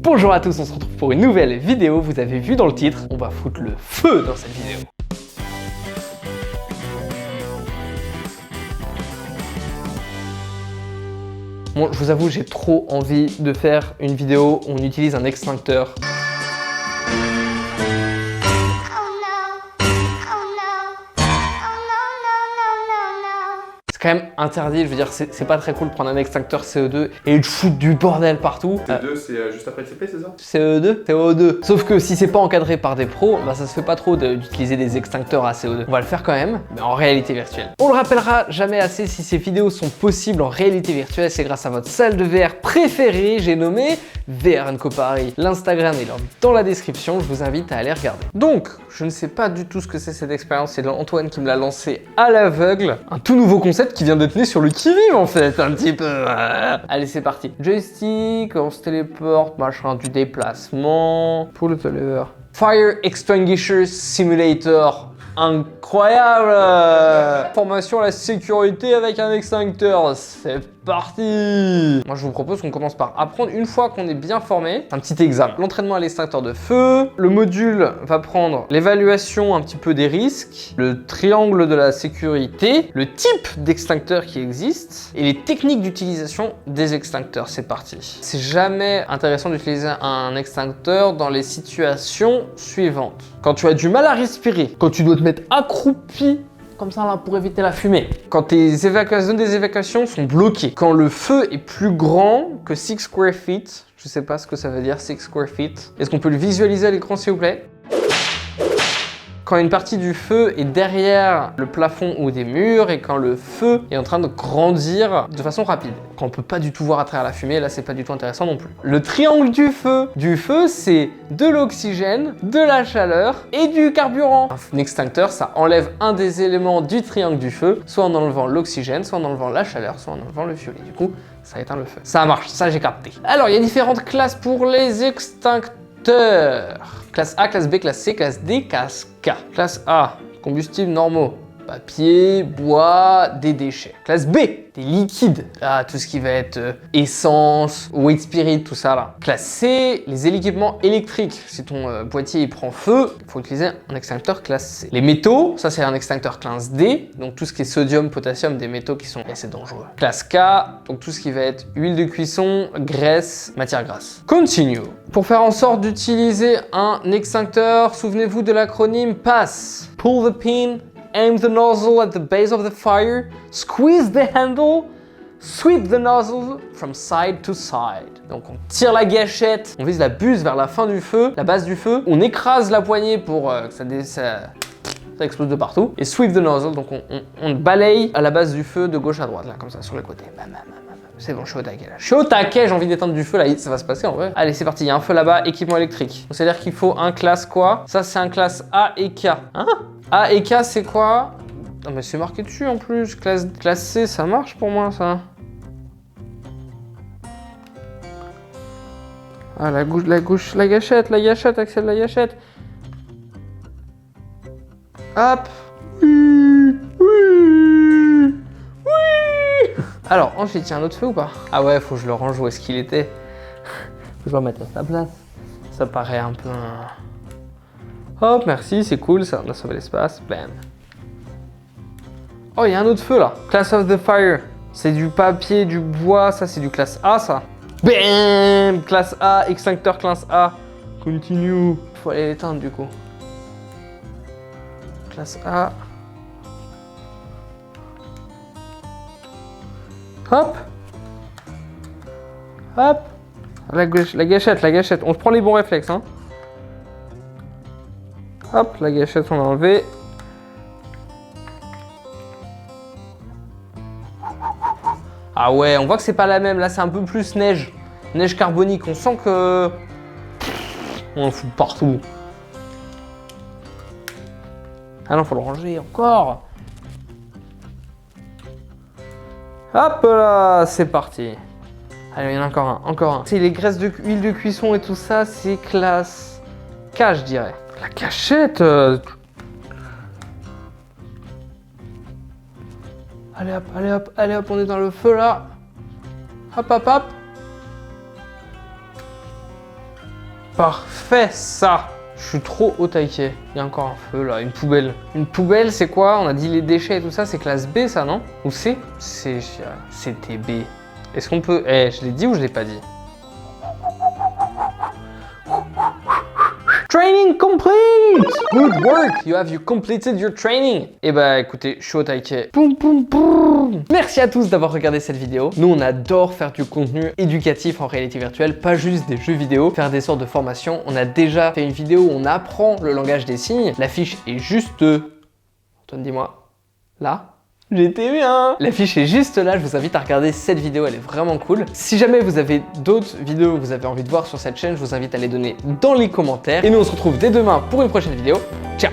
Bonjour à tous, on se retrouve pour une nouvelle vidéo. Vous avez vu dans le titre, on va foutre le feu dans cette vidéo. Bon, je vous avoue, j'ai trop envie de faire une vidéo où on utilise un extincteur. C'est quand même interdit, je veux dire, c'est pas très cool de prendre un extincteur CO2 et de foutre du bordel partout. CO2, c'est juste après le CP, c'est ça? CO2, CO2. Sauf que si c'est pas encadré par des pros, bah ça se fait pas trop d'utiliser des extincteurs à CO2. On va le faire quand même, mais en réalité virtuelle. On le rappellera jamais assez, si ces vidéos sont possibles en réalité virtuelle, c'est grâce à votre salle de VR préférée, j'ai nommé VR & Co Paris. L'Instagram est là dans la description, je vous invite à aller regarder. Donc, je ne sais pas du tout ce que c'est cette expérience, c'est Antoine qui me l'a lancé à l'aveugle. Un tout nouveau concept qui vient d'être né sur le qui-vive en fait, un petit peu. Allez, c'est parti. Joystick, on se téléporte, machin, du déplacement. Pull the lever. Fire Extinguisher Simulator. Incroyable! Formation à la sécurité avec un extincteur, c'est parti! Moi je vous propose qu'on commence par apprendre une fois qu'on est bien formé, un petit examen. L'entraînement à l'extincteur de feu, le module va prendre l'évaluation un petit peu des risques, le triangle de la sécurité, le type d'extincteur qui existe et les techniques d'utilisation des extincteurs, c'est parti. C'est jamais intéressant d'utiliser un extincteur dans les situations suivantes. Quand tu as du mal à respirer, quand tu dois te mettre accroupi comme ça là pour éviter la fumée, quand tes zones des évacuations sont bloquées, quand le feu est plus grand que 6 square feet, je sais pas ce que ça veut dire 6 square feet, est-ce qu'on peut le visualiser à l'écran s'il vous plaît? Quand une partie du feu est derrière le plafond ou des murs et quand le feu est en train de grandir de façon rapide. Quand on peut pas du tout voir à travers la fumée, là c'est pas du tout intéressant non plus. Le triangle du feu c'est de l'oxygène, de la chaleur et du carburant. Un extincteur, ça enlève un des éléments du triangle du feu, soit en enlevant l'oxygène, soit en enlevant la chaleur, soit en enlevant le violet. Du coup, ça éteint le feu. Ça marche, ça j'ai capté. Alors, il y a différentes classes pour les extincteurs. Classe A, classe B, classe C, classe D, classe K. Classe A, combustibles normaux. Papier, bois, des déchets. Classe B, des liquides. Ah, tout ce qui va être essence, weight spirit, tout ça là. Classe C, les équipements électriques. Si ton boîtier il prend feu, il faut utiliser un extincteur classe C. Les métaux, ça c'est un extincteur classe D. Donc tout ce qui est sodium, potassium, des métaux qui sont assez dangereux. Classe K, donc tout ce qui va être huile de cuisson, graisse, matière grasse. Continue. Pour faire en sorte d'utiliser un extincteur, souvenez-vous de l'acronyme PASS. Pull the pin. Aim the nozzle at the base of the fire, squeeze the handle, sweep the nozzle from side to side. Donc on tire la gâchette, on vise la buse vers la fin du feu, la base du feu, on écrase la poignée pour que ça explose de partout, et sweep the nozzle, donc on balaye à la base du feu de gauche à droite, là, comme ça, sur le côté. C'est bon, je suis au taquet là. Je suis au taquet, j'ai envie d'éteindre du feu là, ça va se passer en vrai. Allez, c'est parti, il y a un feu là-bas, équipement électrique. C'est-à-dire qu'il faut un classe quoi? Ça, c'est un classe A et K. Hein? A et K, c'est quoi? Non, mais c'est marqué dessus en plus. Classe C, ça marche pour moi, ça. Ah, la gâchette, Axel, la gâchette. Hop. Oui. Alors, ensuite, il y a un autre feu ou pas? Ah ouais, faut que je le range où est-ce qu'il était. Faut que je le remette à sa place. Ça paraît un peu... Hop, merci, c'est cool, ça on a sauvé l'espace. Bam. Oh, il y a un autre feu là. Class of the fire. C'est du papier, du bois, ça c'est du classe A, ça. Bam. Classe A, extincteur classe A. Continue. Faut aller l'éteindre du coup. Classe A. Hop. Hop. La gâchette. On prend les bons réflexes, hein. Hop, la gâchette, on a enlevé. Ah ouais, on voit que c'est pas la même. Là, c'est un peu plus neige. Neige carbonique. On sent que... On en fout partout. Ah non, faut le ranger encore. Hop là, c'est parti. Allez, il y en a encore un. C'est les graisses de huile de cuisson et tout ça, c'est classe K, je dirais. La cachette. Allez hop, on est dans le feu là. Hop. Parfait, ça. Je suis trop au taquet. Il y a encore un feu là, une poubelle. Une poubelle, c'est quoi? On a dit les déchets et tout ça, c'est classe B ça, non? Ou C? C'était B. Est-ce qu'on peut... je l'ai dit ou je l'ai pas dit? Training complete! Good work! You completed your training! Et bah écoutez, je suis au taquet. Boum boum boum! Merci à tous d'avoir regardé cette vidéo. Nous on adore faire du contenu éducatif en réalité virtuelle, pas juste des jeux vidéo, faire des sortes de formations. On a déjà fait une vidéo où on apprend le langage des signes. L'affiche est juste... Antoine, dis-moi. Là? J'étais bien! L'affiche est juste là, je vous invite à regarder cette vidéo, elle est vraiment cool. Si jamais vous avez d'autres vidéos que vous avez envie de voir sur cette chaîne, je vous invite à les donner dans les commentaires. Et nous on se retrouve dès demain pour une prochaine vidéo. Ciao!